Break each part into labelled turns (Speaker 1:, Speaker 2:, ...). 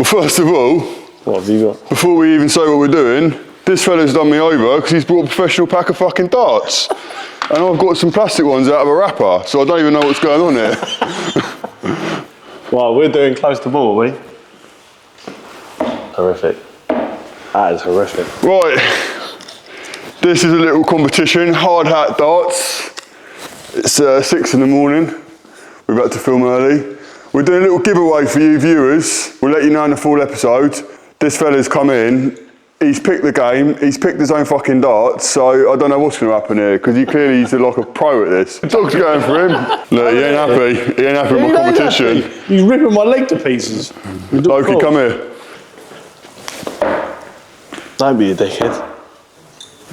Speaker 1: first of all,
Speaker 2: what have you got?
Speaker 1: Before we even say what we're doing, this fella's done me over because he's brought a professional pack of fucking darts. And I've got some plastic ones out of a wrapper, so I don't even know what's going on here.
Speaker 2: Well, we're doing close to ball, are we? Horrific. That is horrific.
Speaker 1: Right, this is a little competition, hard hat darts. It's 6 in the morning. We're about to film early. We're doing a little giveaway for you viewers. We'll let you know in the full episode. This fella's come in, he's picked the game, he's picked his own fucking darts, so I don't know what's going to happen here, because he's like a pro at this. The dog's going for him. Look, he ain't happy. He ain't happy with my competition.
Speaker 2: He's ripping my leg to pieces.
Speaker 1: Loki, come here.
Speaker 2: Don't be a dickhead.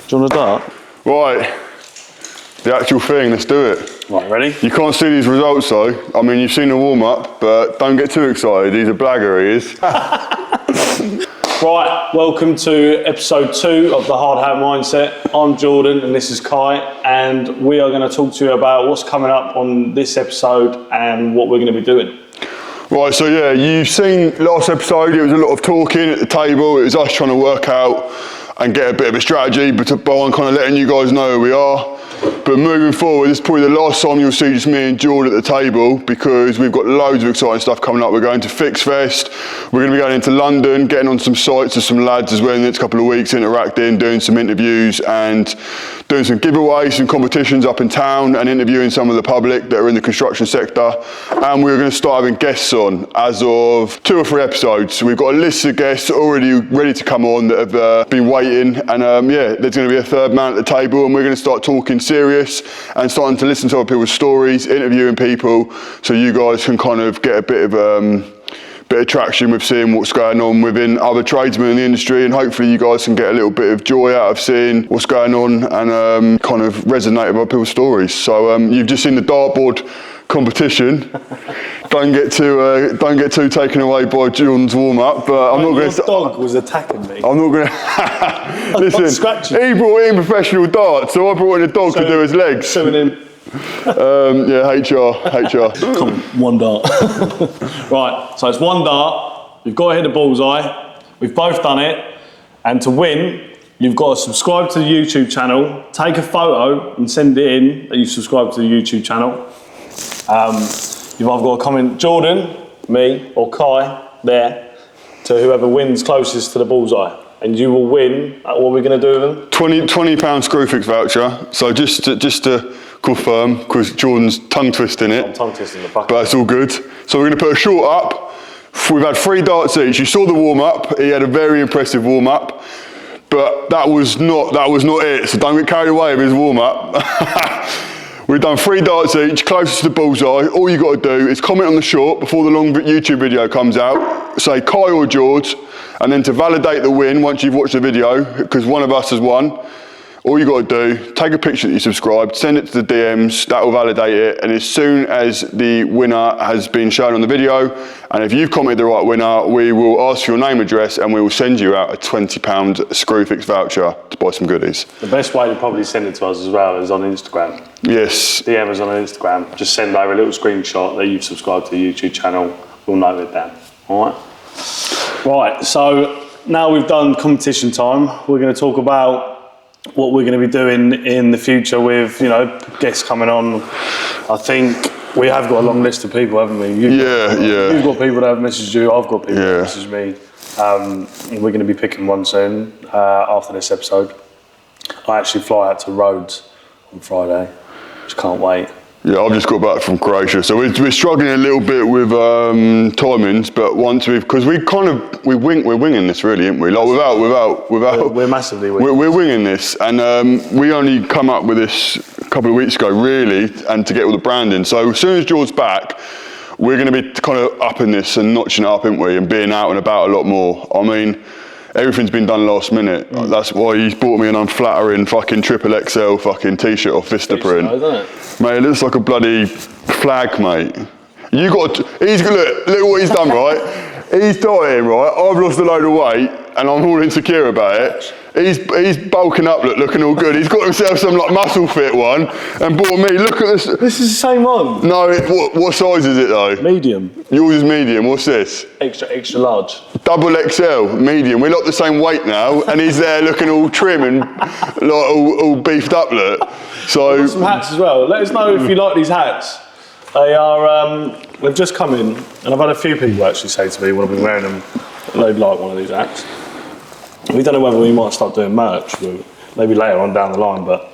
Speaker 2: Do you want a dart?
Speaker 1: Right, the actual thing, let's do it.
Speaker 2: Right, ready?
Speaker 1: You can't see these results though. I mean, you've seen the warm-up, but don't get too excited. He's a blagger, he is.
Speaker 2: Right, welcome to episode 2 of the Hard Hat Mindset. I'm Jordan and this is Kai, and we are going to talk to you about what's coming up on this episode and what we're going to be doing.
Speaker 1: Right, so yeah, you've seen last episode, it was a lot of talking at the table. It was us trying to work out and get a bit of a strategy, but I'm kind of letting you guys know who we are. But moving forward, this is probably the last time you'll see just me and Jordan at the table, because we've got loads of exciting stuff coming up. We're going to Fix Fest. We're going to be going into London, getting on some sites with some lads as well in the next couple of weeks, interacting, doing some interviews and doing some giveaways, some competitions up in town, and interviewing some of the public that are in the construction sector. And we're going to start having guests on as of 2 or 3 episodes. So we've got a list of guests already ready to come on that have been waiting. And yeah, there's going to be a third man at the table, and we're going to start talking serious and starting to listen to other people's stories, interviewing people, so you guys can kind of get a bit of traction with seeing what's going on within other tradesmen in the industry, and hopefully you guys can get a little bit of joy out of seeing what's going on and kind of resonate with other people's stories. So you've just seen the dartboard competition. Don't get too taken away by Jordan's warm up, but I'm not going to.
Speaker 2: Your dog was attacking me.
Speaker 1: I'm not going to. Listen, he brought in professional darts, so I brought in a dog to do his legs.
Speaker 2: Showing him.
Speaker 1: Yeah, HR.
Speaker 2: Come on, one dart. Right, so it's one dart. You've got to hit the bullseye. We've both done it, and to win, you've got to subscribe to the YouTube channel, take a photo and send it in that you subscribe to the YouTube channel. You've either got to comment Jordan, me, or Kai there to whoever wins closest to the bullseye, and you will win. What are we going to do with them? £20 Screwfix voucher. So just to confirm, because Jordan's tongue twisting it. I'm tongue twisting the bucket.
Speaker 1: But it's all good. So we're going to put a short up. We've had 3 darts each. You saw the warm up. He had a very impressive warm up. But that was not it. So don't get carried away with his warm up. We've done 3 darts each, closest to the bullseye. All you got to do is comment on the short before the long YouTube video comes out. Say Kai or George, and then to validate the win once you've watched the video, because one of us has won, all you got to do, take a picture that you subscribed, send it to the DMs, that will validate it, and as soon as the winner has been shown on the video, and if you've commented the right winner, we will ask for your name, address, and we will send you out a £20 Screwfix voucher to buy some goodies.
Speaker 2: The best way to probably send it to us as well is on Instagram.
Speaker 1: Yes.
Speaker 2: DM us on Instagram. Just send over a little screenshot that you've subscribed to the YouTube channel. We'll note it down. All right? Right, so now we've done competition time, we're going to talk about what we're going to be doing in the future with, guests coming on. I think we have got a long list of people, haven't we? You've got people that have messaged you, I've got people that have messaged me. We're going to be picking one soon after this episode. I actually fly out to Rhodes on Friday. Just can't wait.
Speaker 1: Yeah, I've just got back from Croatia, so we're struggling a little bit with timings. But once we're winging this really, aren't we? Like
Speaker 2: we're massively winging.
Speaker 1: We're winging this, and we only come up with this a couple of weeks ago, really, and to get all the branding. So as soon as George's back, we're going to be kind of upping this and notching it up, aren't we? And being out and about a lot more. I mean, everything's been done last minute. That's why he's bought me an unflattering fucking XXL fucking t-shirt off Vistaprint. Mate, it looks like a bloody flag, mate. Look what he's done, right? He's dieting, right? I've lost a load of weight and I'm all insecure about it. He's bulking up, looking all good. He's got himself some like muscle fit one and bought me. Look at this.
Speaker 2: This is the same one.
Speaker 1: No, what size is it though?
Speaker 2: Medium.
Speaker 1: Yours is medium. What's this?
Speaker 2: Extra large.
Speaker 1: Double XL, medium. We're like the same weight now, and he's there looking all trim and like all beefed up. Look. So
Speaker 2: Some hats as well. Let us know if you like these hats. They are. They've just come in, and I've had a few people actually say to me when I've been wearing them, they'd like one of these hats. We don't know whether we might start doing merch, maybe later on down the line, but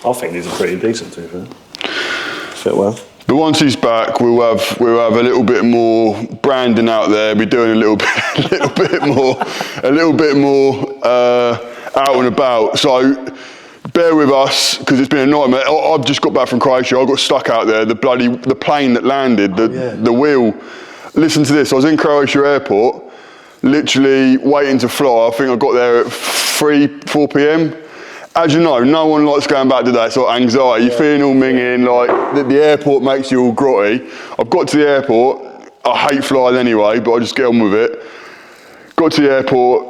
Speaker 2: I think these are pretty decent too. Fit well.
Speaker 1: But once he's back, we'll have a little bit more branding out there. Be doing a little bit more out and about. So bear with us because it's been a nightmare. I've just got back from Croatia. I got stuck out there. The plane that landed, the wheel. Listen to this. I was in Croatia airport. Literally waiting to fly. I think I got there at 4 p.m. As you know, no one likes going back to that sort of anxiety. You're feeling all minging, like the airport makes you all grotty. I've got to the airport. I hate flying anyway, but I just get on with it. Got to the airport,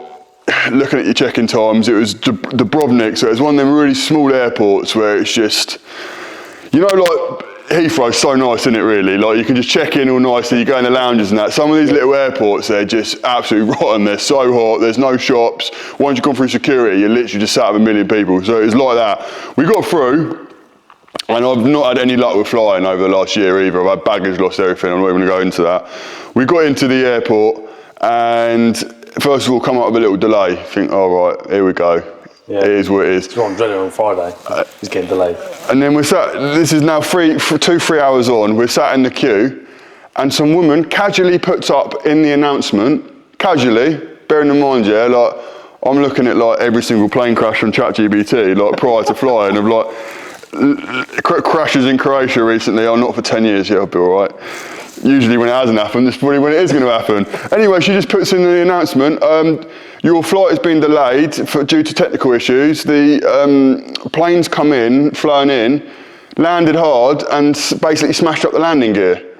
Speaker 1: looking at your check-in times. It was Dubrovnik, so it was one of them really small airports where it's just, you know, like, Heathrow's so nice, isn't it, really? Like, you can just check in all nicely, you go in the lounges and that. Some of these little airports, they're just absolutely rotten. They're so hot, there's no shops. Once you've gone through security, you're literally just sat with a million people. So it's like that. We got through, and I've not had any luck with flying over the last year either. I've had baggage, lost everything. I'm not even going to go into that. We got into the airport, and first of all, come up with a little delay. Think, all right, here we go. Yeah. It is what it is.
Speaker 2: That's what I'm dreading on Friday. It's getting delayed.
Speaker 1: And then we're sat, this is now 2-3 hours on, we're sat in the queue, and some woman casually puts up in the announcement, casually, bearing in mind, yeah, like, I'm looking at like every single plane crash from ChatGPT, like prior to flying, of like, crashes in Croatia recently, not for 10 years, yeah, I'll be all right. Usually when it hasn't happened, it's probably when it is going to happen. Anyway, she just puts in the announcement, your flight has been delayed due to technical issues. The plane's come in, flown in, landed hard, and basically smashed up the landing gear.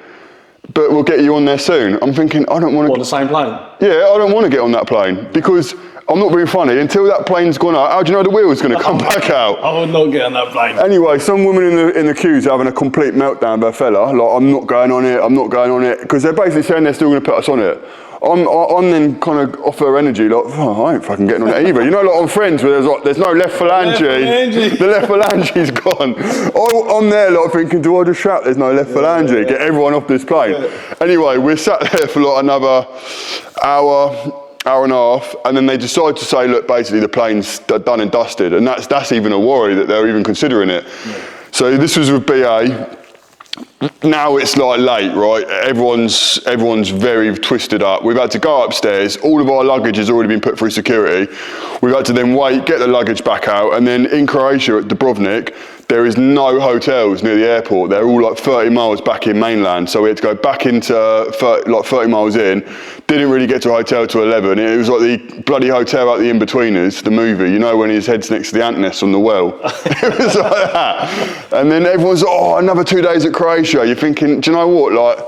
Speaker 1: But we'll get you on there soon. I'm thinking, I don't want to...
Speaker 2: What, the same plane?
Speaker 1: Yeah, I don't want to get on that plane because I'm not being funny. Until that plane's gone out, how do you know the wheel's going to come back out?
Speaker 2: I would not get on that plane.
Speaker 1: Anyway, some woman in the queue's having a complete meltdown with her fella. Like, I'm not going on it, because they're basically saying they're still going to put us on it. I'm then kind of off her energy, like, oh, I ain't fucking getting on it either. You know, like on Friends, where there's no left phalange. The left phalange's gone. I'm there, like, thinking, do I just shout there's no left phalange? Get everyone off this plane. Anyway, we're sat there for like another hour and a half, and then they decide to say, look, basically the plane's done and dusted, and that's even a worry that they're even considering it. So this was with BA. Now it's like late, right? Everyone's very twisted up. We've had to go upstairs. All of our luggage has already been put through security. We've had to then wait, get the luggage back out, and then in Croatia at Dubrovnik, there is no hotels near the airport. They're all like 30 miles back in mainland. So we had to go back into 30 miles in. Didn't really get to a hotel till 11. It was like the bloody hotel at the In-Betweeners, the movie, you know, when his head's next to the ant nest on the well. It was like that. And then everyone's like, oh, another 2 days at Croatia. You're thinking, do you know what? Like,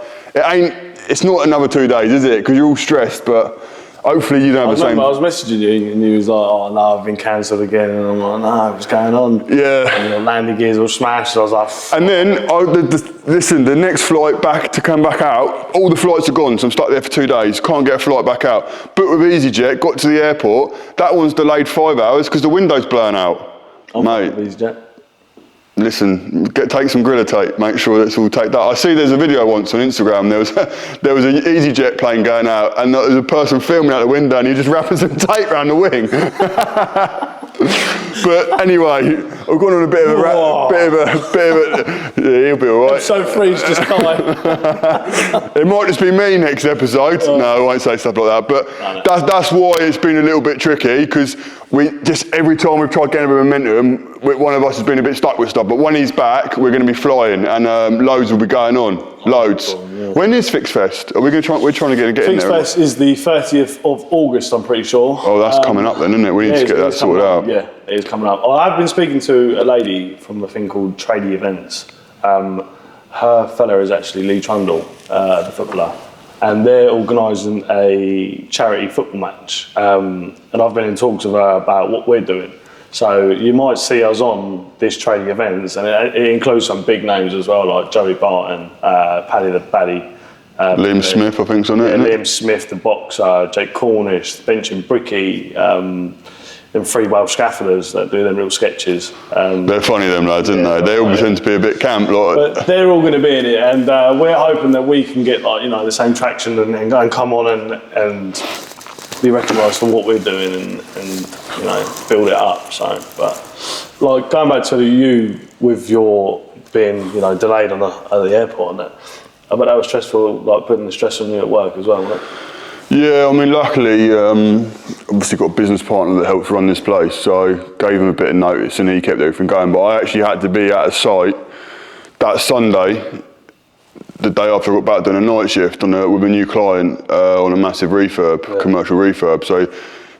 Speaker 1: it's not another 2 days, is it? Because you're all stressed, but hopefully you don't have the same.
Speaker 2: I was messaging you and you was like, oh no, I've been cancelled again. And I'm like, no, what's going on?
Speaker 1: Yeah.
Speaker 2: And the landing gears all smashed. So I was like,
Speaker 1: and then, listen, the next flight back to come back out, all the flights are gone. So I'm stuck there for 2 days. Can't get a flight back out. Booked with EasyJet, got to the airport. That one's delayed 5 hours because the window's blown out. Mate.
Speaker 2: EasyJet.
Speaker 1: Listen, take some Gorilla tape, make sure it's all taped up. I see there's a video once on Instagram, there was an EasyJet plane going out and there was a person filming out the window and he just wrapping some tape around the wing. But anyway, I've gone on a bit of a yeah, he'll be all right.
Speaker 2: So freeze just die.
Speaker 1: It might just be me next episode. No, I won't say stuff like that. But that's why it's been a little bit tricky because we just every time we've tried getting a bit of momentum, one of us has been a bit stuck with stuff. But when he's back, we're going to be flying and loads will be going on. Loads. Yeah. When is Fix Fest? We're trying to get in there.
Speaker 2: Fix Fest is the 30th of August, I'm pretty sure.
Speaker 1: Oh, that's coming up then, isn't it? We need to get that sorted out.
Speaker 2: Yeah, it is coming up. I've been speaking to a lady from a thing called Tradie Events. Her fella is actually Lee Trundle, the footballer. and they're organising a charity football match. And I've been in talks with her about what we're doing. So you might see us on this training events, and it includes some big names as well, like Joey Barton, Paddy the Baddy.
Speaker 1: Liam Smith, I think's on it, isn't
Speaker 2: Liam
Speaker 1: it?
Speaker 2: Smith, the boxer, Jake Cornish, Benching Bricky, them 3 Welsh scaffolders that do them little sketches.
Speaker 1: They're funny, them lads, aren't they? They all tend to be a bit camp, like.
Speaker 2: But they're all going to be in it, and we're hoping that we can get the same traction and go and come on and be recognised for what we're doing and build it up. So, but like going back to you with your being delayed at the airport and that, I bet that was stressful, like putting the stress on you at work as well, wasn't it?
Speaker 1: Yeah, I mean, luckily, obviously got a business partner that helps run this place, so gave him a bit of notice and he kept everything going. But I actually had to be at a site that Sunday, the day after I got back, doing a night shift with a new client on a massive refurb, commercial refurb. So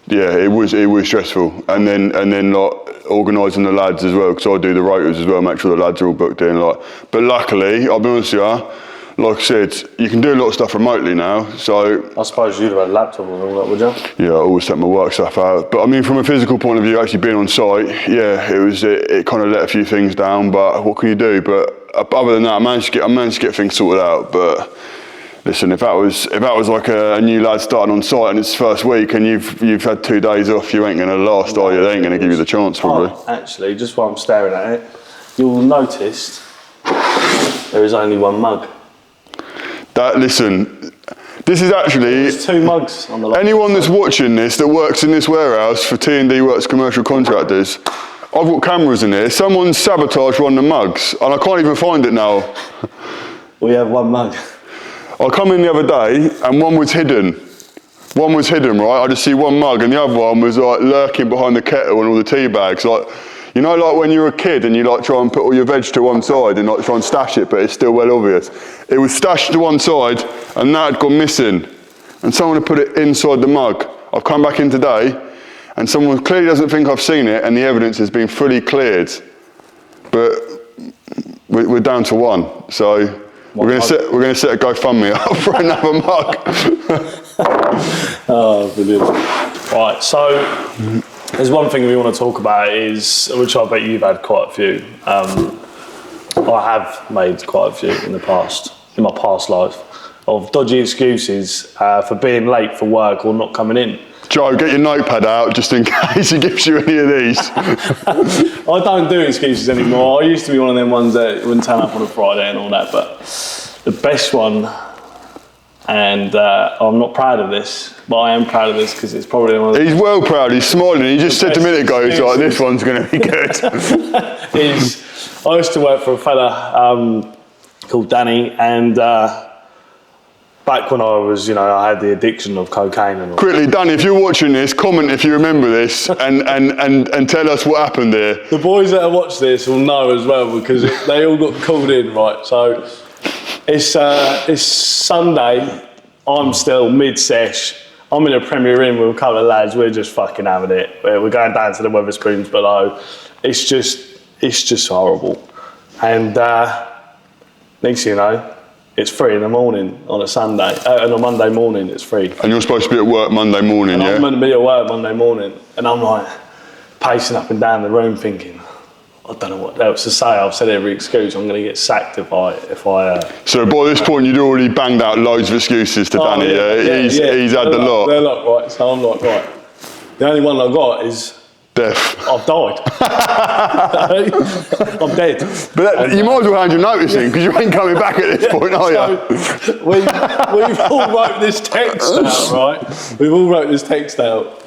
Speaker 1: yeah, it was stressful, and then like organising the lads as well, because I do the rotors as well, make sure the lads are all booked in. But luckily, I'll be honest with you, like I said, you can do a lot of stuff remotely now, so...
Speaker 2: I suppose you'd have had a laptop and all that, would you?
Speaker 1: Yeah, I always set my work stuff out. But I mean, from a physical point of view, actually being on site, yeah, it kind of let a few things down, but what can you do? But other than that, I managed to get things sorted out. But listen, if that was like a new lad starting on site and it's first week and you've had 2 days off, you ain't going to last, are you? They ain't going to give you the chance, probably.
Speaker 2: Oh, actually, just while I'm staring at it, you'll notice there is only 1 mug.
Speaker 1: Listen, this is actually...
Speaker 2: There's 2 mugs on the left.
Speaker 1: Anyone that's watching this that works in this warehouse for T&D Works commercial contractors, I've got cameras in here. Someone's sabotaged one of the mugs and I can't even find it now.
Speaker 2: We have 1 mug.
Speaker 1: I come in the other day and one was hidden. One was hidden, right? I just see 1 mug and the other one was like lurking behind the kettle and all the tea bags. Like, you know, like when you're a kid and you like try and put all your veg to one side and like try and stash it, but it's still well obvious. It was stashed to one side and that had gone missing. And someone had put it inside the mug. I've come back in today and someone clearly doesn't think I've seen it and the evidence has been fully cleared. But we're down to 1. So we're going to set a GoFundMe up for another mug.
Speaker 2: Oh, brilliant. Right, so there's one thing we want to talk about is, which I bet you've had quite a few. I have made quite a few in my past life, of dodgy excuses for being late for work or not coming in.
Speaker 1: Joe, get your notepad out just in case he gives you any of these.
Speaker 2: I don't do excuses anymore. I used to be one of them ones that wouldn't turn up on a Friday and all that, but the best one, and I'm not proud of this, but I am proud of this because it's probably one of the...
Speaker 1: He's well proud, he's smiling. He just said a minute ago, he's like, this one's going to be good.
Speaker 2: I used to work for a fella called Danny, and back when I was, I had the addiction of cocaine and all.
Speaker 1: Quickly, Danny, if you're watching this, comment if you remember this and tell us what happened there.
Speaker 2: The boys that have watched this will know as well because they all got called in, right? So it's Sunday, I'm still mid-sesh. I'm in a Premier Inn with a couple of lads, we're just fucking having it. We're going down to the Wetherspoons below. It's just horrible. And next thing you know, it's 3 in the morning on a Sunday, and on Monday morning it's 3.
Speaker 1: And you're supposed to be at work Monday morning,
Speaker 2: and
Speaker 1: yeah?
Speaker 2: I'm meant to be at work Monday morning, and I'm like pacing up and down the room thinking, I don't know what else to say. I've said every excuse. I'm going to get sacked if I.
Speaker 1: So by this point, you'd already banged out loads of excuses to Danny. Yeah? He's had the lot.
Speaker 2: They're like, right. So I'm like, right. The only one I've got is
Speaker 1: death.
Speaker 2: I've died. I'm dead.
Speaker 1: But you might as well hand your notice in because you ain't coming back at this point, are you?
Speaker 2: So we've all wrote this text out, right? We've all wrote this text out,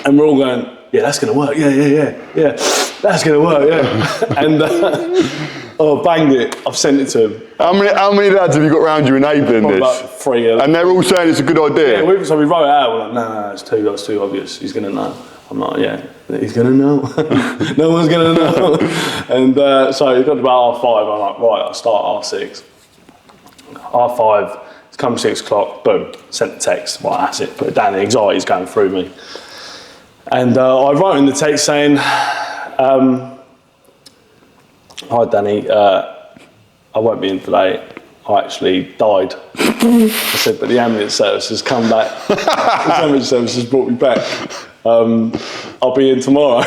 Speaker 2: and we're all going, yeah, that's going to work. Yeah. That's going to work, yeah. And I banged it. I've sent it to him.
Speaker 1: How many lads have you got round you enabling this?
Speaker 2: About 3.
Speaker 1: And they're all saying it's a good idea?
Speaker 2: Yeah, so we wrote it out. We're like, no, it's too obvious. He's going to know. I'm like, yeah, he's going to know. No one's going to know. And so it got to about 5:30. I'm like, right, I'll start 6:30. 5:30, it's come 6 o'clock, boom, sent the text. Right, that's it. Put it down, the anxiety's going through me. And I wrote in the text saying, hi Danny, I won't be in today. I actually died. I said, but the ambulance service has come back. The ambulance service has brought me back. I'll be in tomorrow.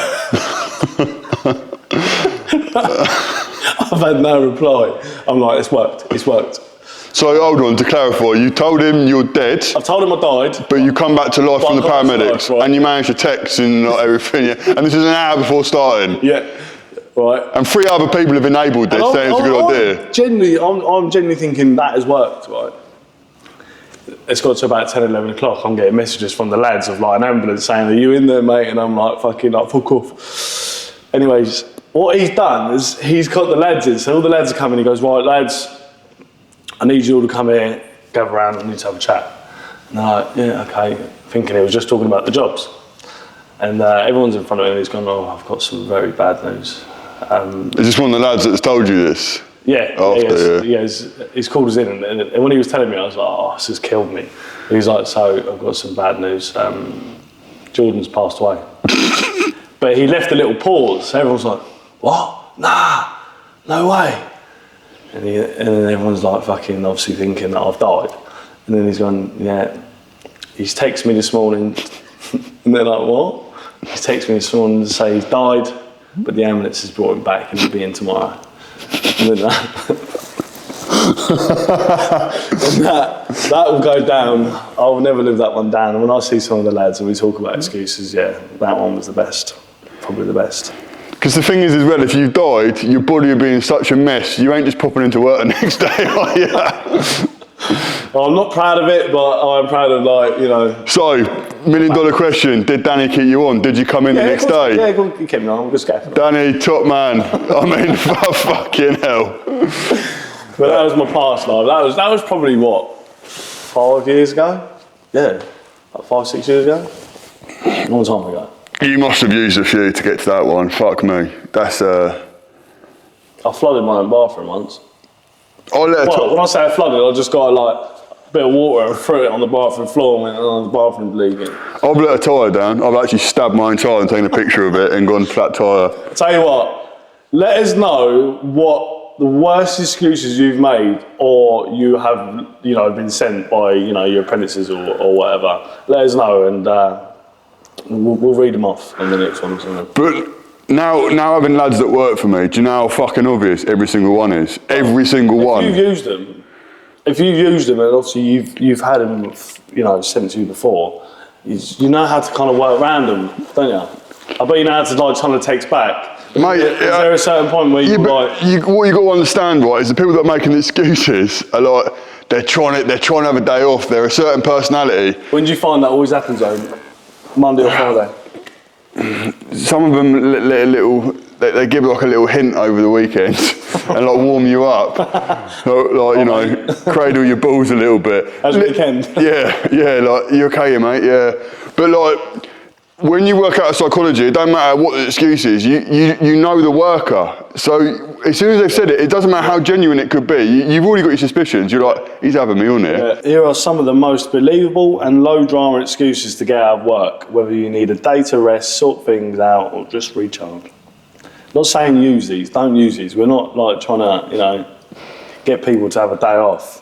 Speaker 2: I've had no reply. I'm like, it's worked.
Speaker 1: So hold on, to clarify, you told him you're dead.
Speaker 2: I've told him I died.
Speaker 1: But you come back to life from the
Speaker 2: I come back to
Speaker 1: paramedics,
Speaker 2: life, right.
Speaker 1: and you managed to text and everything. Yeah. And this is an hour before starting.
Speaker 2: Yeah, right.
Speaker 1: And 3 other people have enabled this, saying it's a good idea.
Speaker 2: I'm genuinely thinking that has worked, right? It's got to about 10, 11 o'clock. I'm getting messages from the lads of like an ambulance saying, "Are you in there, mate?" And I'm like, fucking like, fuck off. Anyways, what he's done is he's got the lads in. So all the lads are coming. He goes, right, lads, I need you all to come here, gather around, I need to have a chat. And they're like, yeah, okay. Thinking he was just talking about the jobs. And everyone's in front of him and he's gone, oh, I've got some very bad news.
Speaker 1: Is this one of the lads that's told you this?
Speaker 2: Yeah, he's called us in, and when he was telling me, I was like, oh, this has killed me. He's like, so I've got some bad news. Jordan's passed away. But he left a little pause. Everyone's like, what? Nah, no way. And then everyone's like fucking obviously thinking that I've died. And then he's gone, yeah. He's texted me this morning, and they're like, what? He's texted me this morning to say he's died, but the ambulance has brought him back and he'll be in tomorrow. And then that will go down. I will never live that one down. And when I see some of the lads and we talk about excuses, yeah, that one was the best, probably the best.
Speaker 1: Because the thing is as well, if you died, your body would be in such a mess, you ain't just popping into work the next day, are you?
Speaker 2: Well, I'm not proud of it, but I'm proud of, like, you know.
Speaker 1: So, $1 million question, did Danny keep you on? Did you come in the next day?
Speaker 2: Yeah, he kept me on, I'm just scared.
Speaker 1: Danny, top man. I mean, fucking hell.
Speaker 2: But that was my past life. That was probably, what, 5 years ago? Yeah, like 5, 6 years ago? A long time ago.
Speaker 1: You must have used a few to get to that one. Fuck me. That's
Speaker 2: I flooded my own bathroom once.
Speaker 1: When
Speaker 2: I say I flooded, I just got like a bit of water and threw it on the bathroom floor and went, oh, the bathroom's leaking.
Speaker 1: I've let a tyre down. I've actually stabbed my own tyre and taken a picture of it and gone flat tyre.
Speaker 2: Tell you what, let us know what the worst excuses you've made or you have, you know, been sent by, you know, your apprentices or whatever. Let us know and we'll read them off on the next one.
Speaker 1: But now having lads that work for me, do you know how fucking obvious every single one is? Every single one.
Speaker 2: If you've used them and obviously you've had them, you know, sent to you before, you know how to kind of work around them, don't you? I bet you know how to like trying to text back.
Speaker 1: Mate,
Speaker 2: is there a certain point where you like?
Speaker 1: What you got to understand, right, is the people that are making excuses are like they're trying to have a day off. They're a certain personality.
Speaker 2: When do you find that always happens though? Monday or Friday?
Speaker 1: Some of them let a little. They give like a little hint over the weekend and like warm you up, like you know, cradle your balls a little bit.
Speaker 2: As weekend.
Speaker 1: Yeah, like you okay, mate? Yeah, but like. When you work out of psychology, it don't matter what the excuse is, you know the worker. So as soon as they've said it, it doesn't matter how genuine it could be. You've already got your suspicions. You're like, he's having me on here.
Speaker 2: Yeah. Here are some of the most believable and low drama excuses to get out of work, whether you need a day to rest, sort things out, or just recharge. Not saying use these, don't use these. We're not like trying to, you know, get people to have a day off.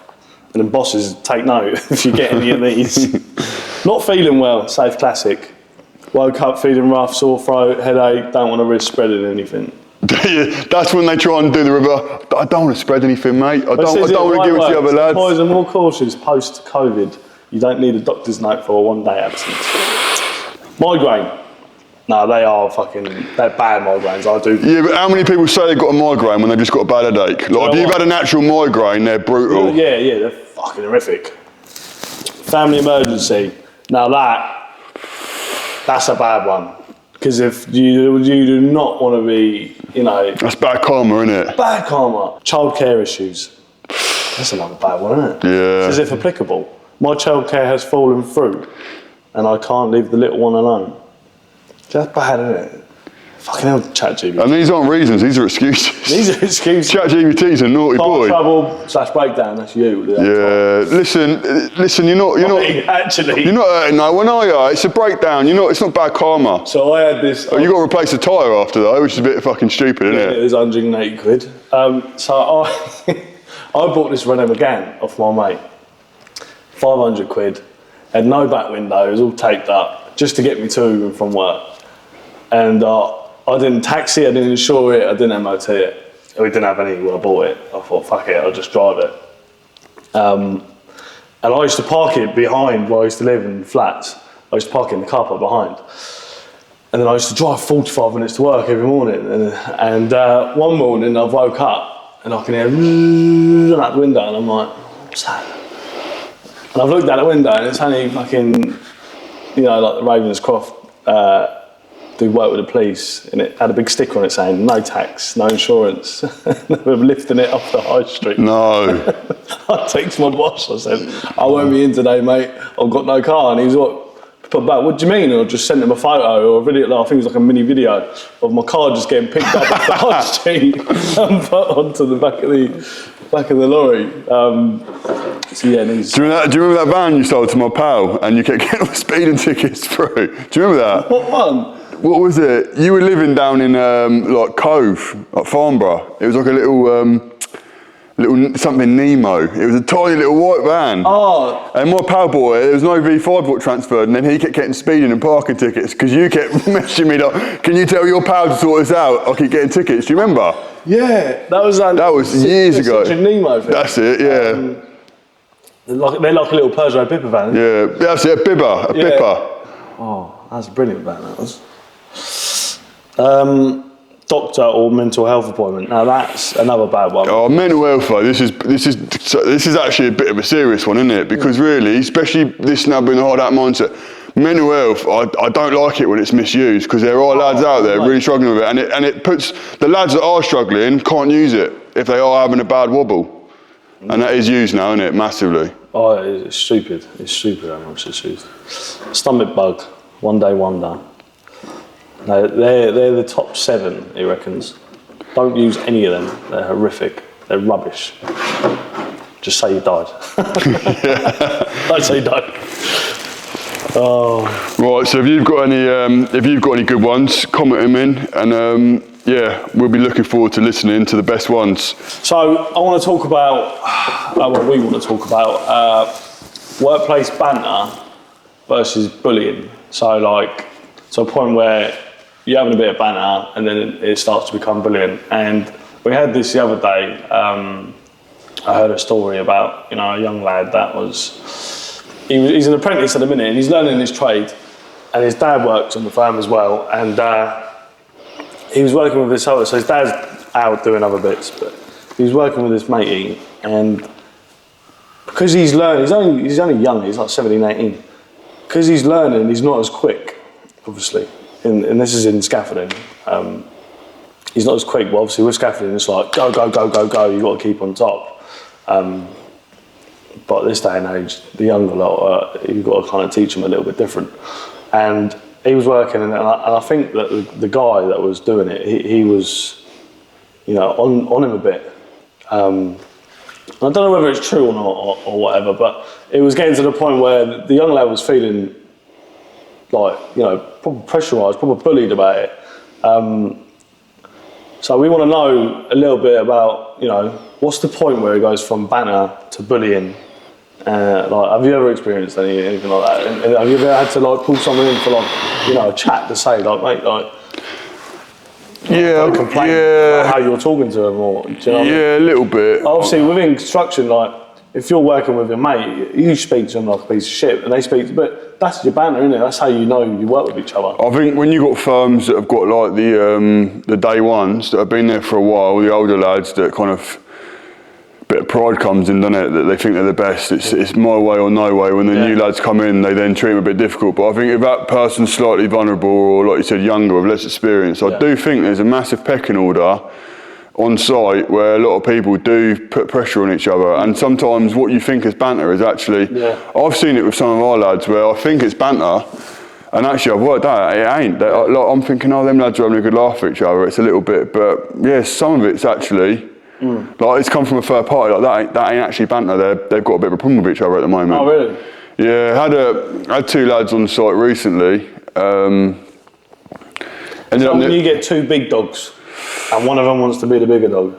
Speaker 2: And then bosses take note if you get any of these. Not feeling well, safe classic. Woke up feeling rough, sore throat, headache, don't want to risk spreading anything.
Speaker 1: That's when they try and do the river. I don't want to spread anything, mate. I don't want to give it to the other lads.
Speaker 2: Boys are more cautious post-COVID. You don't need a doctor's note for a one-day absence. Migraine. No, they're bad migraines, I do.
Speaker 1: Yeah, but how many people say they've got a migraine when they've just got a bad headache? Like, if you've had a natural migraine, they're brutal.
Speaker 2: Yeah, they're fucking horrific. Family emergency. Now that's a bad one. Because if you do not want to be, you know...
Speaker 1: That's bad karma, isn't it?
Speaker 2: Bad karma. Childcare issues. That's another bad one, isn't it?
Speaker 1: Yeah.
Speaker 2: It's as if applicable. My childcare has fallen through and I can't leave the little one alone. That's bad, isn't it? Fucking hell, ChatGPT.
Speaker 1: And these aren't reasons, these are excuses.
Speaker 2: These are excuses.
Speaker 1: ChatGPT's a naughty boy.
Speaker 2: Trouble/breakdown, that's you.
Speaker 1: Yeah, listen, you're not
Speaker 2: actually.
Speaker 1: You're not hurting no one, are you? It's a breakdown, it's not bad karma.
Speaker 2: So I had this...
Speaker 1: you got to replace the tyre after though, which is a bit fucking stupid, isn't it?
Speaker 2: It was 180 quid. So
Speaker 3: I bought this Renault Megane off my mate. 500 quid. Had no back window. It was all taped up just to get me to and from work. And I didn't taxi it, I didn't insure it, I didn't MOT it. We didn't have any when I bought it. I thought, fuck it, I'll just drive it. And I used to park it behind where I used to live in flats. I used to park it in the car park behind. And then I used to drive 45 minutes to work every morning. And one morning I woke up and I can hear out the window and I'm like, what's that? And I've looked out the window and it's only fucking, you know, like the Ravenscroft do work with the police, and it had a big sticker on it saying no tax, no insurance. They were lifting it off the high street.
Speaker 1: No.
Speaker 3: I texted my boss, I said, I won't be in today, mate, I've got no car. And he was like, put back, what do you mean? And I just sent him a photo or a video, like, I think it was like a mini video of my car just getting picked up off the high street and put onto the back of the lorry. So yeah,
Speaker 1: do you remember that van you sold to my pal and you kept getting all speeding tickets through? Do you remember that?
Speaker 3: What one?
Speaker 1: What was it? You were living down in like Cove, like Farnborough. It was like a little something Nemo. It was a tiny little white van.
Speaker 3: Oh.
Speaker 1: And my pal bought it. There was no V5 got transferred, and then he kept getting speeding and parking tickets because you kept messaging me like, "Can you tell your pal to sort this out? I keep getting tickets." Do you remember?
Speaker 3: Yeah, that was
Speaker 1: years ago.
Speaker 3: Nemo thing.
Speaker 1: That's it. Yeah.
Speaker 3: They're like a little Peugeot Bipper van.
Speaker 1: Yeah, that's it. A Bipper.
Speaker 3: Oh, that's a brilliant van. That was. Doctor or mental health appointment. Now that's another bad one.
Speaker 1: Oh, mental health though. This is actually a bit of a serious one, isn't it? Because really, especially this now being a hard out mindset, mental health. I don't like it when it's misused because there are lads out there really struggling with it, and it puts the lads that are struggling can't use it if they are having a bad wobble, and that is used now, isn't it? Massively.
Speaker 3: Oh, it's stupid. It's stupid how much it's used. Stomach bug. One day wonder. No, they're the top 7, he reckons. Don't use any of them. They're horrific. They're rubbish. Just say you died. Don't say you died. Oh.
Speaker 1: Right. So if you've got any good ones, comment them in, and yeah, we'll be looking forward to listening to the best ones.
Speaker 3: So I want to talk about. We want to talk about workplace banter versus bullying. So to a point where you're having a bit of banter and then it starts to become bullying. And we had this the other day. I heard a story about a young lad that he's an apprentice at the minute and he's learning his trade, and his dad works on the firm as well, and he was working with this other, so his dad's out doing other bits, but he was working with this matey, and because he's learning, he's only young, he's like 17, 18, because he's learning, he's not as quick, obviously. And this is in scaffolding. He's not as quick. Well, obviously with scaffolding, it's like go, go, go, go, go. You've got to keep on top. But this day and age, the younger lot, you've got to kind of teach them a little bit different. And he was working, and I think that the guy that was doing it, he was, on him a bit. I don't know whether it's true or not, or whatever, but it was getting to the point where the young lad was feeling like, proper pressurised, proper bullied about it. So we want to know a little bit about, what's the point where it goes from banter to bullying? Have you ever experienced anything like that? And have you ever had to pull someone in for a chat to say mate, complain about how you're talking to them, or do you know what I mean?
Speaker 1: A little bit.
Speaker 3: Obviously within construction, if you're working with your mate, you speak to them like a piece of shit, and they speak, but that's your banter, isn't it? That's how you work with each other.
Speaker 1: I think when you've got firms that have got the day ones that have been there for a while, the older lads, that kind of bit of pride comes in, doesn't it? That they think they're the best. It's my way or no way. When the new lads come in, they then treat them a bit difficult. But I think if that person's slightly vulnerable, or like you said, younger with less experience, I do think there's a massive pecking order on site where a lot of people do put pressure on each other, and sometimes what you think is banter is actually, I've seen it with some of our lads where I think it's banter, and actually I've worked out it ain't. I'm thinking, them lads are having a good laugh at each other, it's a little bit, but some of it's actually, it's come from a third party, that ain't actually banter, they've got a bit of a problem with each other at the moment.
Speaker 3: Oh really?
Speaker 1: Yeah, I had 2 lads on site recently.
Speaker 3: So when you get 2 big dogs, and one of them wants to be the bigger dog,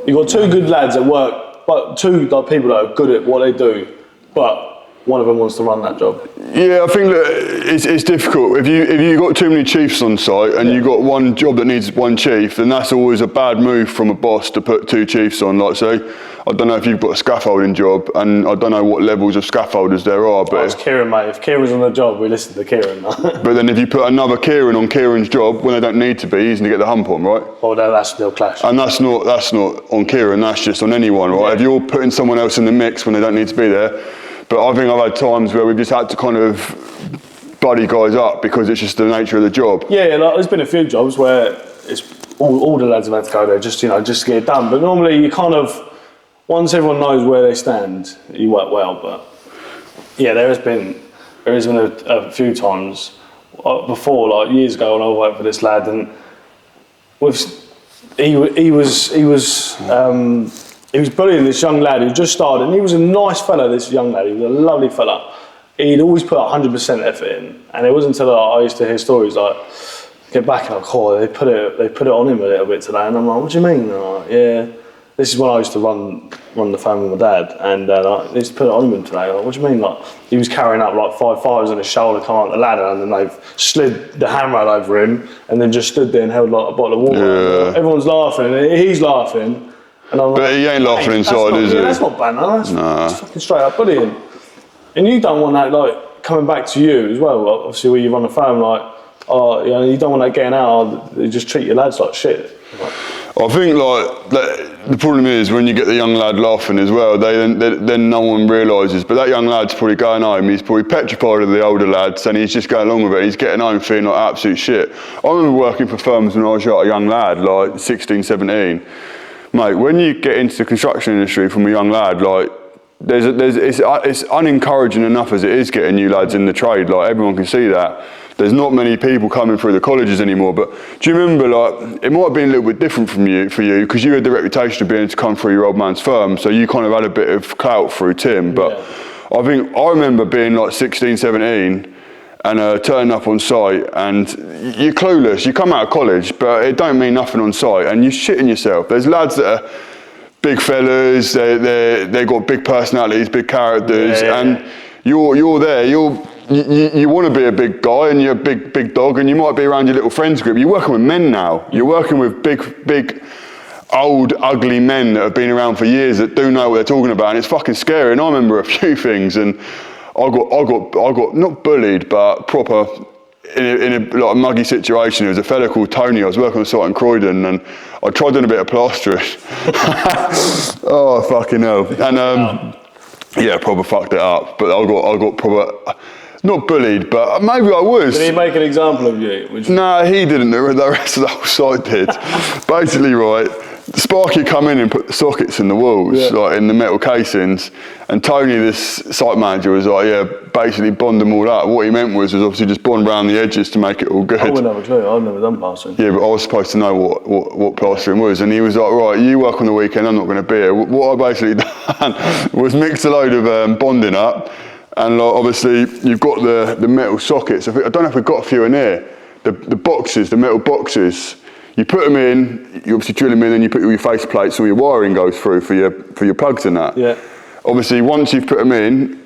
Speaker 3: You've got two good lads at work, but two like, people that are good at what they do, but one of them wants to run that job.
Speaker 1: Yeah, I think that it's difficult. If you got too many chiefs on site and you got one job that needs one chief, then that's always a bad move from a boss to put two chiefs on. Like, say, I don't know if you've got a scaffolding job, and I don't know what levels of scaffolders there are, but
Speaker 3: it's Kieran, mate. If Kieran's on the job, we listen to Kieran.
Speaker 1: but then if you put another Kieran on Kieran's job when they don't need to be, he's going to get the hump on, right?
Speaker 3: Well, no, they'll clash.
Speaker 1: And that's not on Kieran. That's just on anyone, right?
Speaker 3: Yeah.
Speaker 1: If you're putting someone else in the mix when they don't need to be there. But I think I've had times where we've just had to kind of buddy guys up because it's just the nature of the job.
Speaker 3: Yeah, like, there's been a few jobs where it's all the lads have had to go there just to get it done. But normally you kind of, once everyone knows where they stand, you work well. But yeah, there has been a few times before, like years ago, when I worked for this lad, and he was bullying this young lad who just started, and he was a nice fella, this young lad, he was a lovely fella. He'd always put 100% effort in, and it wasn't until I used to hear stories like, get back and like, oh, they put it on him a little bit today, and I'm like, what do you mean? And I'm like, yeah, this is when I used to run the phone with my dad, and they used to put it on him today. Like, what do you mean? Like, he was carrying up like 5 5s on his shoulder, coming up the ladder, and then they've slid the handrail over him, and then just stood there and held like a bottle of water.
Speaker 1: Yeah.
Speaker 3: Everyone's laughing, and he's laughing. And I'm
Speaker 1: But
Speaker 3: like,
Speaker 1: he ain't laughing inside, is he?
Speaker 3: That's not banter, that's fucking straight up bullying. And you don't want that like coming back to you as well. Like, obviously, when you run the phone, like, oh, you know, you don't want that getting out. You just treat your lads like shit. Like,
Speaker 1: I think the problem is when you get the young lad laughing as well, then no one realises. But that young lad's probably going home, he's probably petrified of the older lads, and he's just going along with it. He's getting home feeling like absolute shit. I remember working for firms when I was a young lad, like 16, 17. Mate, when you get into the construction industry from a young lad, like, it's unencouraging enough as it is getting you lads in the trade. Like, everyone can see that. There's not many people coming through the colleges anymore. But do you remember, like, it might have been a little bit different for you because you had the reputation of being able to come through your old man's firm, so you kind of had a bit of clout through Tim. But yeah. I remember being like 16, 17. And turning up on site, and you're clueless. You come out of college, but it don't mean nothing on site, and you're shitting yourself. There's lads that are big fellas. They got big personalities, big characters, and you're there. You want to be a big guy, and you're a big dog, and you might be around your little friends group. You're working with men now. You're working with big. Old, ugly men that have been around for years that do know what they're talking about, and it's fucking scary. And I remember a few things, and I got not bullied, but proper in a like a muggy situation. There was a fella called Tony. I was working on a site in Croydon, and I tried doing a bit of plastering. Oh fucking hell! And yeah, proper fucked it up. But I got proper not bullied, but maybe I was.
Speaker 3: Did he make an example of you?
Speaker 1: No, he didn't. The rest of the whole site did. Basically, right. Sparky come in and put the sockets in the walls, like in the metal casings, and Tony, this site manager, was like, yeah, basically bond them all up. What he meant was obviously just bond around the edges to make it all good.
Speaker 3: I wouldn't have a clue, I've never done plastering.
Speaker 1: Yeah, but I was supposed to know what plastering was, and he was like, right, you work on the weekend, I'm not going to be here. What I basically done was mix a load of bonding up, and like, obviously you've got the metal sockets. I don't know if we've got a few in here. The boxes, the metal boxes. You put them in, you obviously drill them in, and you put all your face plates, all your wiring goes through for your plugs and that. Yeah. Obviously, once you've put them in,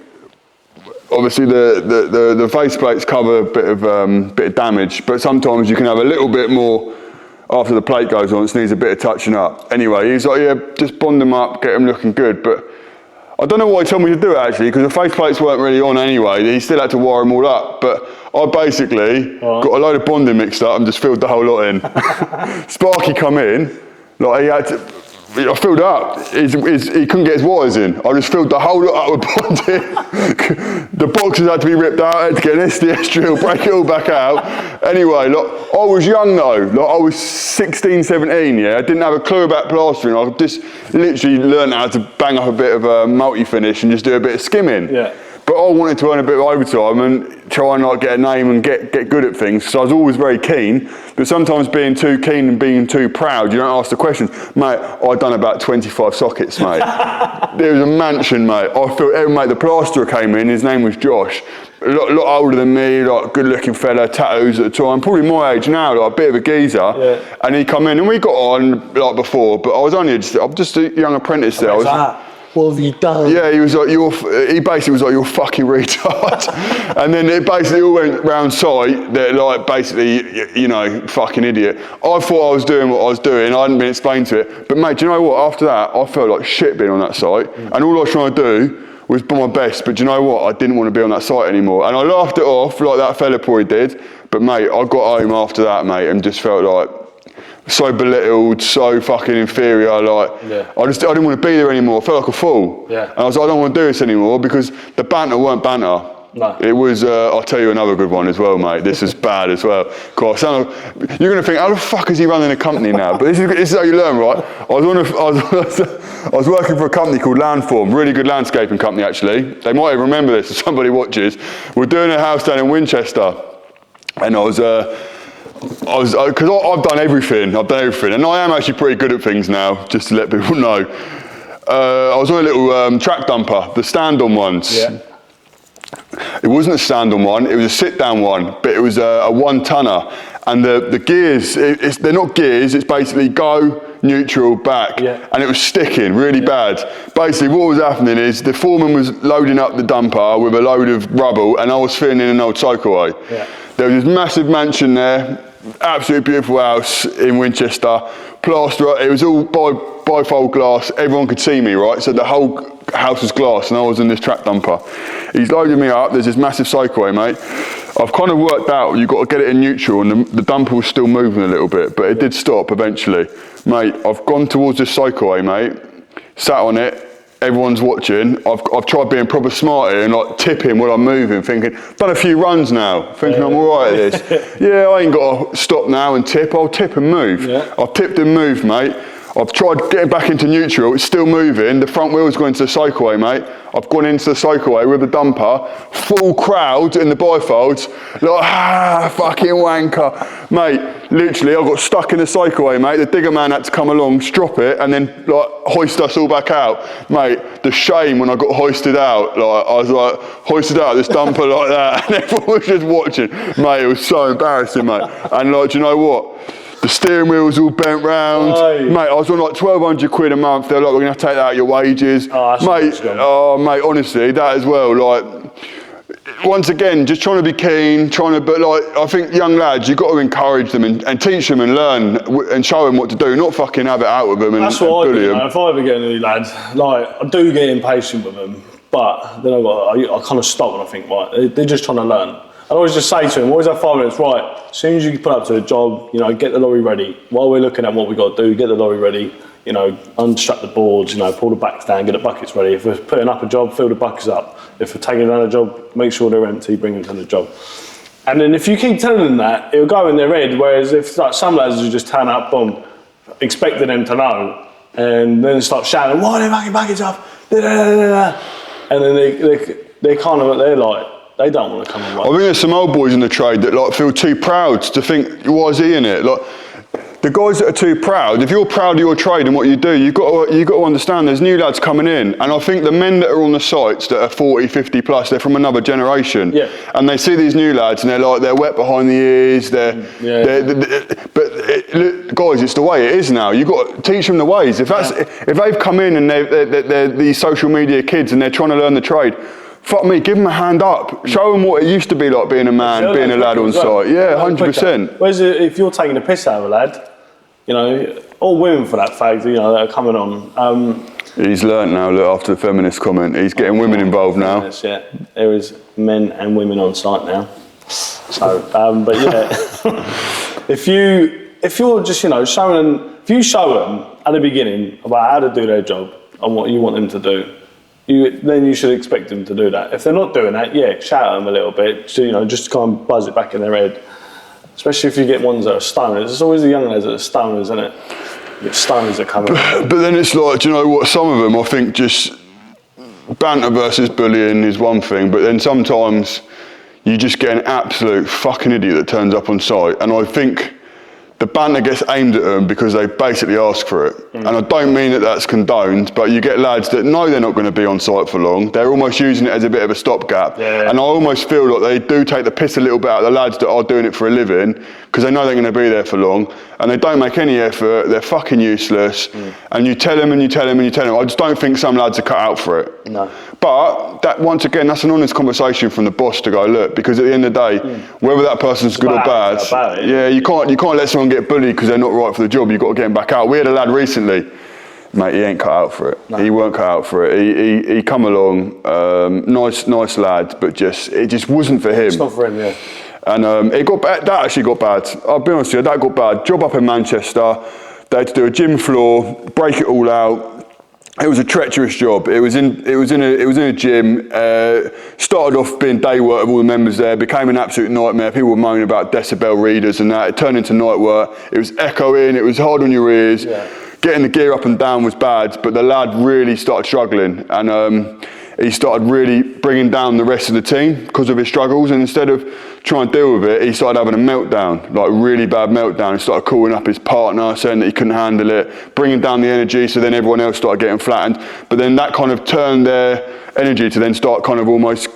Speaker 1: obviously the face plates cover a bit of damage, but sometimes you can have a little bit more after the plate goes on. It needs a bit of touching up. Anyway, he's like, yeah, just bond them up, get them looking good. But I don't know why he told me to do it actually, because the face plates weren't really on anyway. He still had to wire them all up, but I basically got a load of bonding mixed up and just filled the whole lot in. Sparky come in, like he had to, I filled it up. He couldn't get his wires in. I just filled the whole lot up with bonding. The boxes had to be ripped out. I had to get an SDS drill, break it all back out. Anyway, like, I was young though. Like, I was 16, 17, yeah. I didn't have a clue about plastering. I just literally learned how to bang up a bit of a multi-finish and just do a bit of skimming. Yeah. But I wanted to earn a bit of overtime and try and like get a name and get good at things. So I was always very keen. But sometimes being too keen and being too proud, you don't ask the questions. Mate, I'd done about 25 sockets, mate. There was a mansion, mate. I felt, mate, the plasterer came in. His name was Josh. A lot older than me, like good-looking fella, tattoos at the time, probably my age now, like a bit of a geezer.
Speaker 2: Yeah.
Speaker 1: And he come in, and we got on like before. But I was only I'm just a young apprentice there.
Speaker 2: What have you done?
Speaker 1: Yeah, he was like, he basically was like, you're fucking retard. And then it basically all went round site that like, basically, you know, fucking idiot. I thought I was doing what I was doing, I hadn't been explained to it. But mate, do you know what, after that, I felt like shit being on that site. And all I was trying to do was be my best, but do you know what, I didn't want to be on that site anymore. And I laughed it off like that fella probably did. But mate, I got home after that, mate, and just felt like, so belittled, so fucking inferior, like, I didn't want to be there anymore, I felt like a fool.
Speaker 2: Yeah.
Speaker 1: And I was like, I don't want to do this anymore, because the banter weren't banter.
Speaker 2: No.
Speaker 1: It was, I'll tell you another good one as well, mate, this is bad as well. You're going to think, how the fuck is he running a company now? But this is how you learn, right? I was working for a company called Landform, really good landscaping company actually. They might even remember this if somebody watches. We're doing a house down in Winchester, and because I've done everything, and I am actually pretty good at things now, just to let people know. I was on a little track dumper, the stand-on ones.
Speaker 2: Yeah.
Speaker 1: It wasn't a stand-on one, it was a sit-down one, but it was a one-tonner. And the gears, they're not gears, it's basically go, neutral, back.
Speaker 2: Yeah.
Speaker 1: And it was sticking really bad. Basically, what was happening is the foreman was loading up the dumper with a load of rubble, and I was fitting in an old cycleway.
Speaker 2: Yeah.
Speaker 1: There was this massive mansion there, absolutely beautiful house in Winchester, plaster, it was all bifold glass, everyone could see me, right? So the whole house was glass and I was in this track dumper. He's loaded me up, there's this massive cycleway, mate. I've kind of worked out, you've got to get it in neutral, and the dumper was still moving a little bit, but it did stop eventually. Mate, I've gone towards this cycleway, mate, sat on it, everyone's watching. I've tried being proper smart here and like tipping while I'm moving, thinking, done a few runs now, thinking I'm all right at this. Yeah, I ain't got to stop now and tip, I'll tip and move.
Speaker 2: Yeah.
Speaker 1: I've tipped and moved, mate. I've tried getting back into neutral, it's still moving, the front wheel's going into the cycleway, mate. I've gone into the cycleway with the dumper, full crowd in the bifolds, like, fucking wanker. Mate, literally, I got stuck in the cycleway, mate. The digger man had to come along, strop it, and then like hoist us all back out. Mate, the shame when I got hoisted out, like, I was like, hoisted out this dumper like that, and everyone was just watching. Mate, it was so embarrassing, mate. And like, do you know what? The steering wheel was all bent round.
Speaker 2: Aye.
Speaker 1: Mate, I was on like 1,200 quid a month. They're like, we're gonna have to take that out of your wages. Mate, honestly, that as well. Like, once again, just trying to be keen, but like, I think young lads, you've got to encourage them and teach them and learn and show them what to do, not fucking have it out with them and bully them.
Speaker 2: If I ever get any lads, like, I do get impatient with them, but then I kind of stop and I think, right, they're just trying to learn. I always just say to him, always have 5 minutes, right, as soon as you put up to a job, you know, get the lorry ready. While we're looking at what we've got to do, get the lorry ready, you know, unstrap the boards, you know, pull the backs down, get the buckets ready. If we're putting up a job, fill the buckets up. If we're taking down a job, make sure they're empty, bring them to the job. And then if you keep telling them that, it'll go in their head, whereas if like, some lads will just turn up, boom, expecting them to know, and then start shouting, why are they fucking buckets off? And then they're kind of, they're like, they don't want to come and work.
Speaker 1: I think there's some old boys in the trade that like feel too proud to think, why is he in it? Like, the guys that are too proud, if you're proud of your trade and what you do, you've got to understand there's new lads coming in. And I think the men that are on the sites that are 40, 50 plus, they're from another generation.
Speaker 2: Yeah.
Speaker 1: And they see these new lads and they're like, they're wet behind the ears. Look, guys, it's the way it is now. You've got to teach them the ways. If they've come in and they're these social media kids and they're trying to learn the trade, fuck me, give them a hand up. Show them what it used to be like being a man, being a lad on site. Yeah, 100%.
Speaker 2: Whereas if you're taking a piss out of a lad, you know, all women for that fact, you know, that are coming on.
Speaker 1: He's learnt now, look, after the feminist comment, he's getting women involved now.
Speaker 2: Yes, yeah, there is men and women on site now. So, but yeah, if you're just, you know, showing them, if you show them at the beginning about how to do their job and what you want them to do, then you should expect them to do that. If they're not doing that, yeah, shout at them a little bit, so, you know, just kind of buzz it back in their head. Especially if you get ones that are stoners. It's always the young lads that are stoners, isn't it? You get stoners that come in.
Speaker 1: But then it's like, do you know what? Some of them, I think, just banter versus bullying is one thing, but then sometimes you just get an absolute fucking idiot that turns up on site, and I think the banter gets aimed at them because they basically ask for it. And I don't mean that that's condoned, but you get lads that know they're not going to be on site for long. They're almost using it as a bit of a stopgap.
Speaker 2: Yeah.
Speaker 1: And I almost feel like they do take the piss a little bit out of the lads that are doing it for a living, because they know they're going to be there for long, and they don't make any effort. They're fucking useless. And you tell them and you tell them and you tell them. I just don't think some lads are cut out for it.
Speaker 2: No.
Speaker 1: But that, once again, that's an honest conversation from the boss to go, look, because at the end of the day, whether that person's good or bad, yeah, you can't let someone get bullied because they're not right for the job. You've got to get them back out. We had a lad recently, mate, he ain't cut out for it. No. He weren't cut out for it. He come along, nice lad, but it just wasn't for him.
Speaker 2: It's not for him, yeah.
Speaker 1: And it got bad. That actually got bad. I'll be honest with you, that got bad. Job up in Manchester, they had to do a gym floor, break it all out. It was a treacherous job. It was in a gym. Started off being day work of all the members there. Became an absolute nightmare. People were moaning about decibel readers and that. It turned into night work. It was echoing. It was hard on your ears. Yeah. Getting the gear up and down was bad. But the lad really started struggling, and he started really bringing down the rest of the team because of his struggles. And instead of trying to deal with it, he started having a meltdown, like a really bad meltdown. He started calling up his partner, saying that he couldn't handle it, bringing down the energy, so then everyone else started getting flattened. But then that kind of turned their energy to then start kind of almost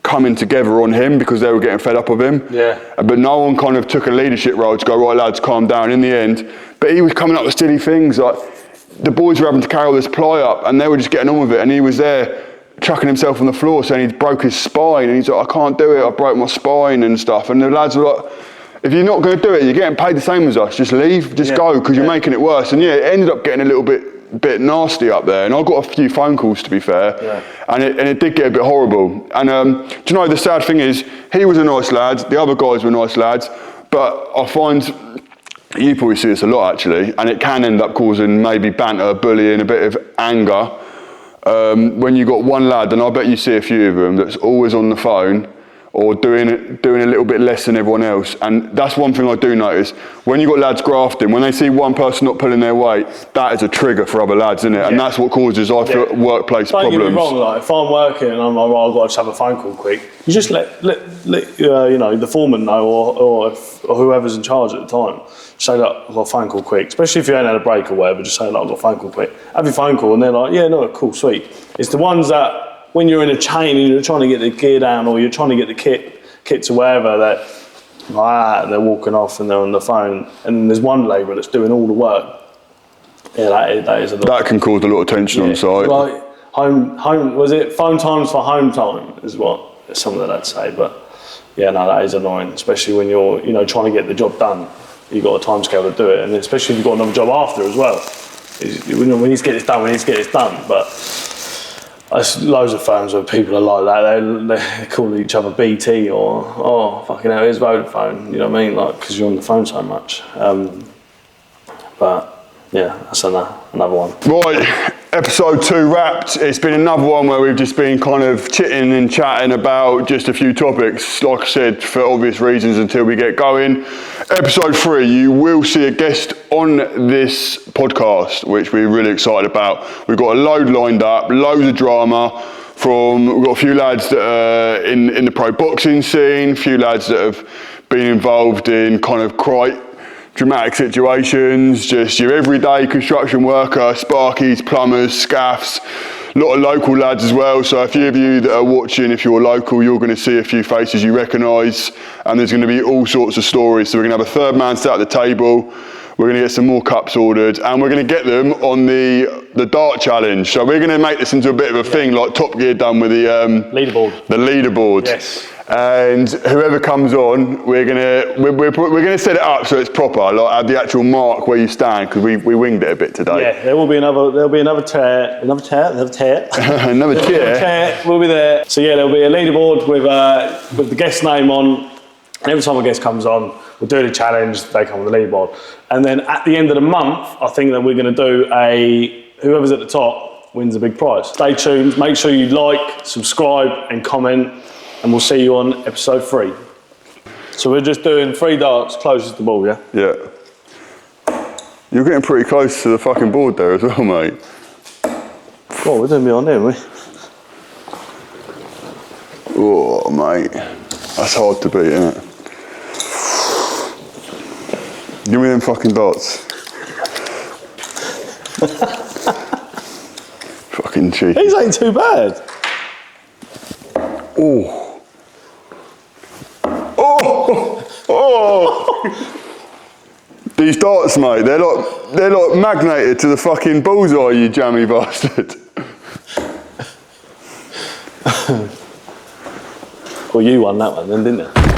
Speaker 1: coming together on him because they were getting fed up of him.
Speaker 2: Yeah.
Speaker 1: But no one kind of took a leadership role to go, right lads, calm down in the end. But he was coming up with silly things, like the boys were having to carry all this ply up and they were just getting on with it, and he was there chucking himself on the floor saying he'd broke his spine, and he's like, I can't do it, I broke my spine and stuff. And the lads were like, if you're not going to do it, you're getting paid the same as us, just leave, just go, because you're making it worse. And yeah, it ended up getting a little bit nasty up there, and I got a few phone calls, to be fair, and it did get a bit horrible. And do you know, the sad thing is, he was a nice lad, the other guys were nice lads, but I find, you probably see this a lot actually, and it can end up causing maybe banter, bullying, a bit of anger. When you got one lad, and I bet you see a few of them, that's always on the phone or doing a little bit less than everyone else. And that's one thing I do notice. When you got lads grafting, when they see one person not pulling their weight, that is a trigger for other lads, isn't it? And that's what causes, I feel, workplace problems.
Speaker 3: Don't get me wrong, like, if I'm working and I'm like, right, I've got to just have a phone call quick, you just let you know, the foreman know, or whoever's in charge at the time. Say, look, I've got a phone call quick. Especially if you ain't had a break or whatever, just say, look, I've got a phone call quick. Have your phone call, and they're like, yeah, no, cool, sweet. It's the ones that, when you're in a chain and you're trying to get the gear down, or you're trying to get the kit to wherever, that they're walking off and they're on the phone, and there's one labourer that's doing all the work. Yeah, that is a lot.
Speaker 1: That can cause a lot of tension on site.
Speaker 3: Like, home, was it phone times for home time, is what some of the lads say, but yeah, no, that is annoying, especially when you're, you know, trying to get the job done. You've got a time scale to do it, and especially if you've got another job after as well. We need to get this done, but there's loads of firms where people are like that. They call each other BT or, oh, fucking hell, here's Vodafone, you know what I mean? Like, because you're on the phone so much. But yeah, that's another one.
Speaker 1: Right, episode 2 wrapped. It's been another one where we've just been kind of chitting and chatting about just a few topics, like I said, for obvious reasons until we get going. Episode 3, you will see a guest on this podcast, which we're really excited about. We've got a load lined up, loads of drama. We've got a few lads that are in the pro boxing scene, a few lads that have been involved in kind of quite dramatic situations, just your everyday construction worker, sparkies, plumbers, scaffs, a lot of local lads as well. So a few of you that are watching, if you're local, you're going to see a few faces you recognise, and there's going to be all sorts of stories. So we're going to have a third man sat at the table, we're going to get some more cups ordered, and we're going to get them on the dart challenge. So we're going to make this into a bit of a thing, like Top Gear done with the
Speaker 3: leaderboard.
Speaker 1: The leaderboard.
Speaker 3: Yes.
Speaker 1: And whoever comes on, we're gonna set it up so it's proper, like have the actual mark where you stand, because we winged it a bit today.
Speaker 3: Yeah, there'll be another tear.
Speaker 1: Another chair.
Speaker 3: We'll be there. So yeah, there'll be a leaderboard with the guest name on. And every time a guest comes on, we'll do the challenge. They come on the leaderboard, and then at the end of the month, I think that we're going to do whoever's at the top wins a big prize. Stay tuned. Make sure you like, subscribe, and comment. And we'll see you on episode 3. So we're just doing 3 darts closest to the ball, yeah?
Speaker 1: Yeah. You're getting pretty close to the fucking board there as well, mate.
Speaker 3: Oh, we're doing beyond here, aren't we?
Speaker 1: Oh, mate. That's hard to beat, isn't it? Give me them fucking darts. Fucking cheeky.
Speaker 2: These ain't too bad.
Speaker 1: Oh. Oh. Oh. These darts, mate, they're like magneted to the fucking bullseye, you jammy bastard.
Speaker 2: Well, you won that one then, didn't you?